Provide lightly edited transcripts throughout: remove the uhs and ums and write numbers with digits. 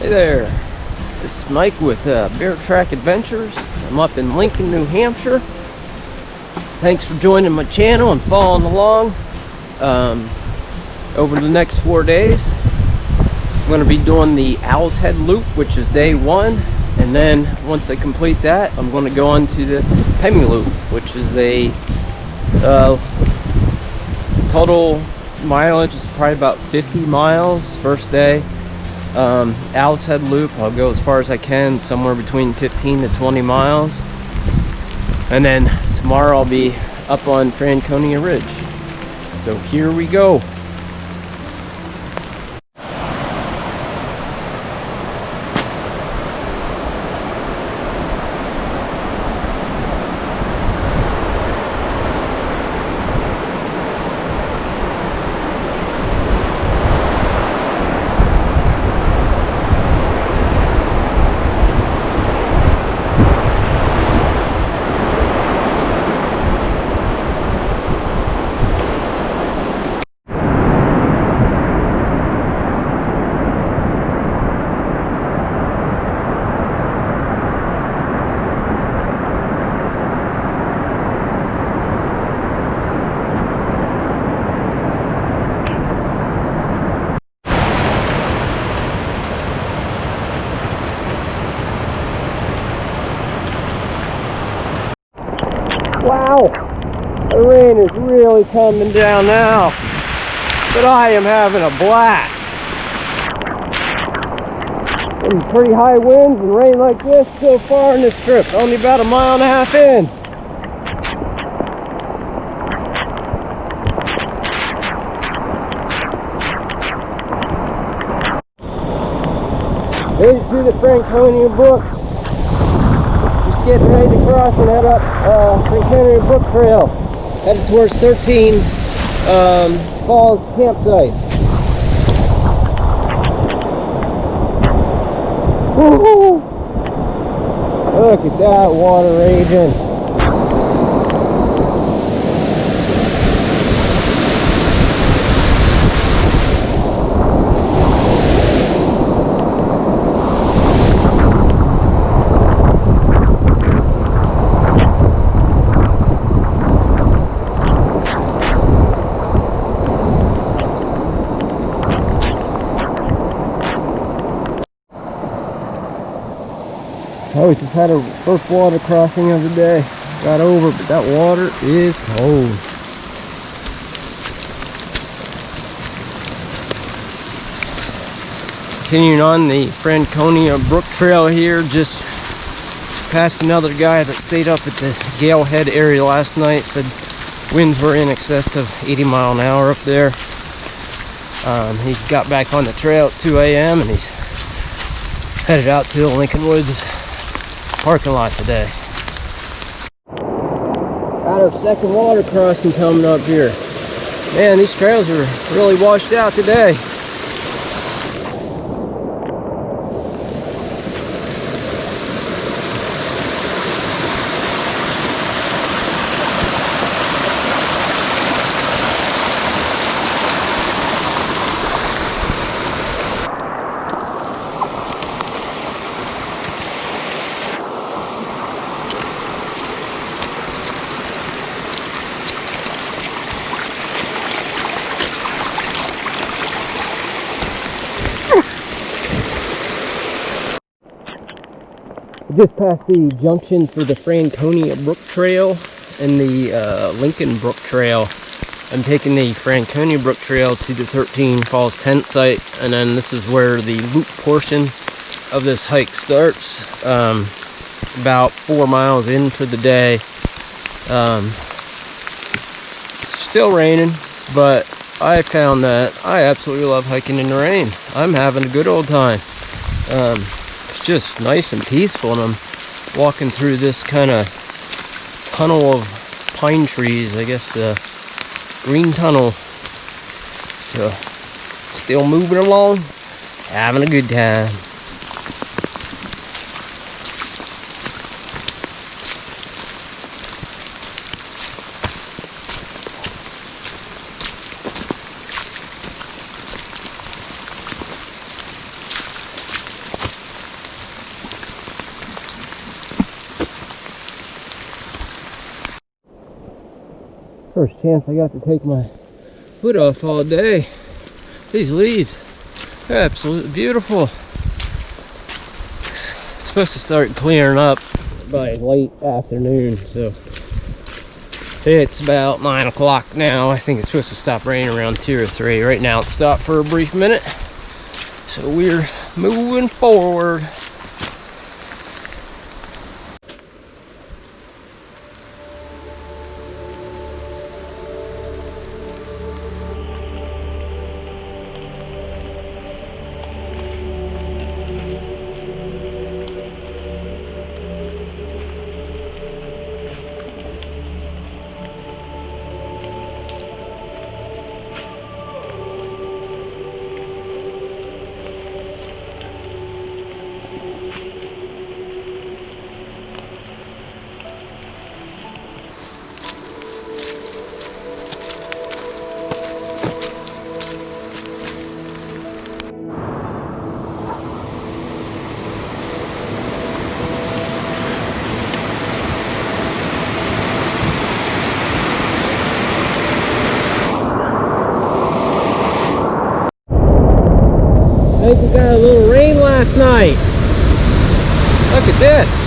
Hey there, this is Mike with Bear Track Adventures. I'm up in Lincoln, New Hampshire. Thanks for joining my channel and following along. Over the next 4 days, I'm going to be doing the Owl's Head Loop, which is day 1. And then once I complete that, I'm going to go on to the Pemi Loop, which is a total mileage is probably about 50 miles first day. Owl's Head Loop, I'll go as far as I can, somewhere between 15 to 20 miles. And then tomorrow I'll be up on Franconia Ridge. So here we go. Wow, the rain is really coming down now, but I am having a blast. Getting pretty high winds and rain like this so far in this trip, only about 1.5 miles in. Headed to the Franconia Brook. Getting ready to cross and head up Franconia Brook Trail, headed towards 13 Falls campsite. Woo-hoo! Look at that water raging. Oh, we just had our first water crossing of the day. Got over, but that water is cold. Continuing on the Franconia Brook Trail here, just past another guy that stayed up at the Gale Head area last night. Said winds were in excess of 80 miles an hour up there. He got back on the trail at 2 a.m. and he's headed out to the Lincoln Woods parking lot today. Got our second water crossing coming up here. Man, these trails are really washed out today. Just past the junction for the Franconia Brook Trail and the Lincoln Brook Trail. I'm taking the Franconia Brook Trail to the 13 Falls tent site, and then this is where the loop portion of this hike starts. About 4 miles in for the day. Still raining, but I found that I absolutely love hiking in the rain. I'm having a good old time. Just nice and peaceful, and I'm walking through this kind of tunnel of pine trees, I guess green tunnel. So still moving along, having a good time. First chance I got to take my hood off all day. These leaves, they're absolutely beautiful. It's supposed to start clearing up by late afternoon, so it's about 9 o'clock now. I think it's supposed to stop raining around 2 or 3. Right now it stopped for a brief minute, so we're moving forward. I think we got a little rain last night. Look at this.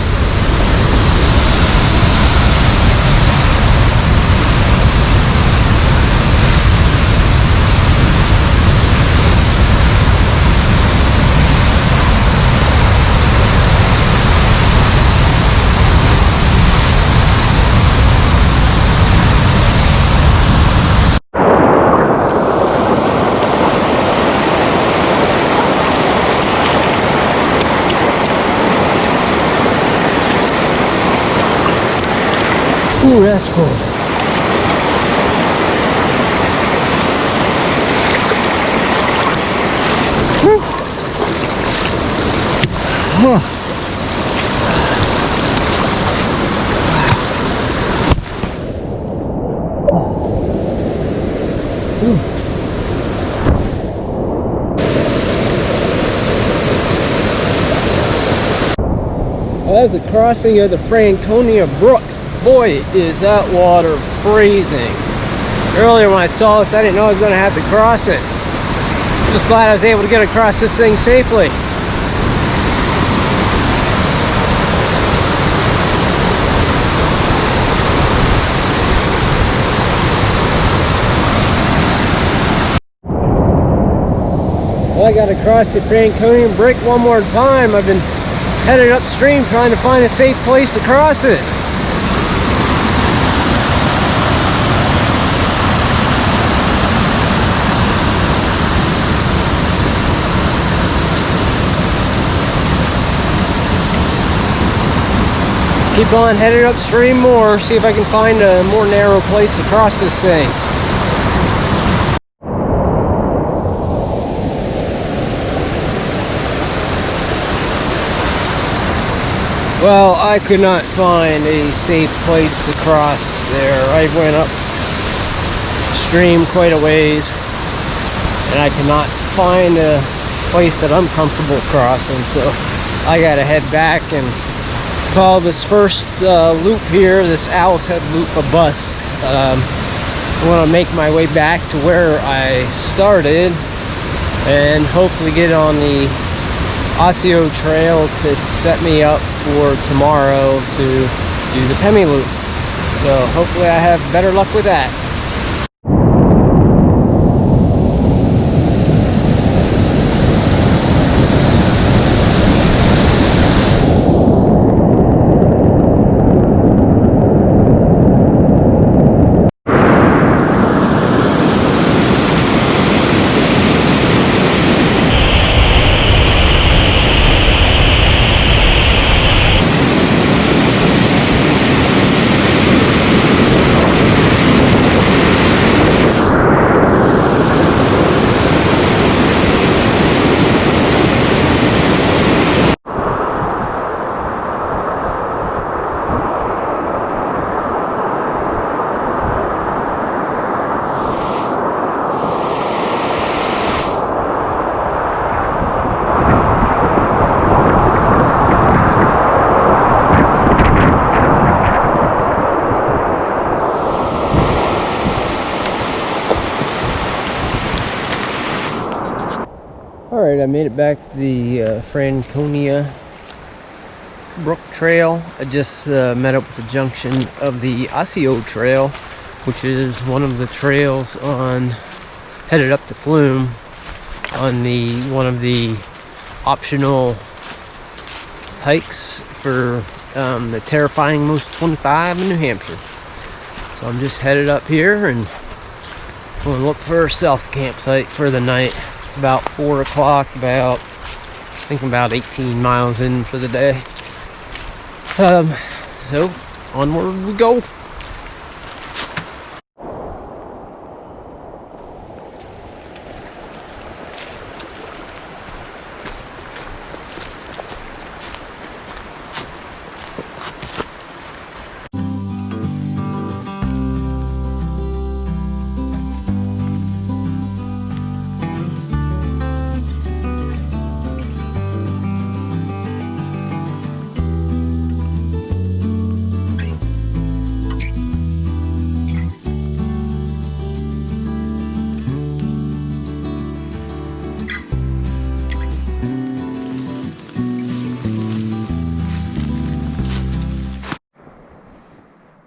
Ooh, that's cool. Whew. Huh. Well, that's a crossing of the Franconia Brook. Boy, is that water freezing. Earlier when I saw this, I didn't know I was going to have to cross it. I'm just glad I was able to get across this thing safely. Well, I got to cross the Franconia Brook one more time. I've been headed upstream trying to find a safe place to cross it. Keep on headed upstream more, see if I can find a more narrow place to cross this thing. Well, I could not find a safe place to cross there. I went upstream quite a ways, and I could not find a place that I'm comfortable crossing, so I gotta head back and call this first loop here, this Owl's Head loop, a bust. I want to make my way back to where I started and hopefully get on the Osseo Trail to set me up for tomorrow to do the Pemi Loop. So hopefully I have better luck with that. Alright, I made it back to the Franconia Brook Trail. I just met up with the junction of the Osseo Trail, which is one of the trails headed up to Flume on one of the optional hikes for the terrifying Most 25 in New Hampshire. So I'm just headed up here and going to look for a stealth campsite for the night. It's about 4 o'clock, I think about 18 miles in for the day. So onward we go.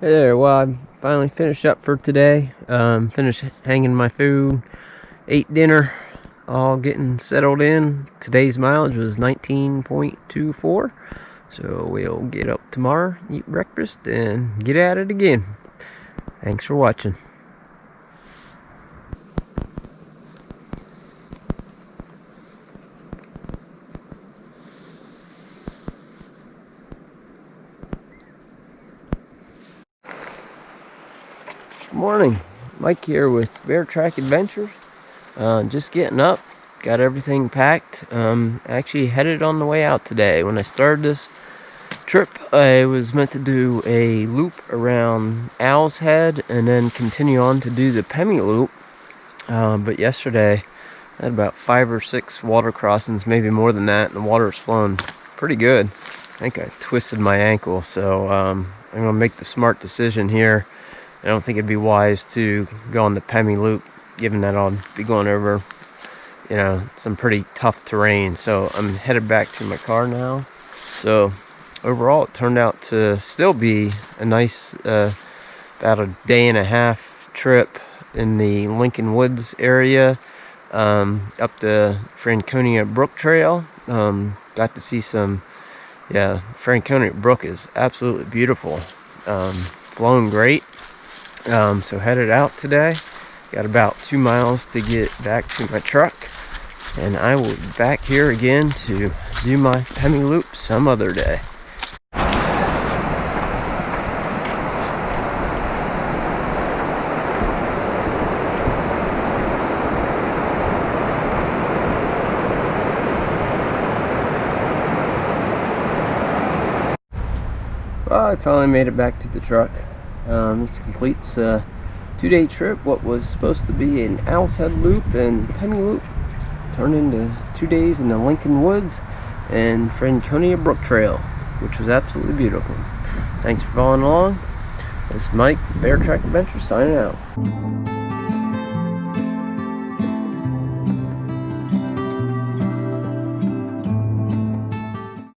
Hey there, well, I finally finished up for today. Finished hanging my food, ate dinner, all getting settled in. Today's mileage was 19.24, so we'll get up tomorrow, eat breakfast, and get at it again. Thanks for watching. Good morning, Mike here with Bear Track Adventures. Just getting up, got everything packed. Actually headed on the way out today. When I started this trip, I was meant to do a loop around Owl's Head and then continue on to do the Pemi Loop. But yesterday I had about 5 or 6 water crossings, maybe more than that, and the water's flowing pretty good. I think I twisted my ankle, so I'm gonna make the smart decision here. I don't think it'd be wise to go on the Pemi Loop, given that I'll be going over, some pretty tough terrain. So I'm headed back to my car now. So overall, it turned out to still be a nice, about a day and a half trip in the Lincoln Woods area, up the Franconia Brook Trail. Got to see Franconia Brook is absolutely beautiful, flowing great. So headed out today. Got about 2 miles to get back to my truck, and I will be back here again to do my Pemi Loop some other day. Well, I finally made it back to the truck. This completes a 2-day trip. What was supposed to be an Owl's Head loop and Pemi Loop turned into 2 days in the Lincoln Woods and Franconia Brook Trail, which was absolutely beautiful. Thanks for following along. This is Mike, Bear Track Adventures, signing out.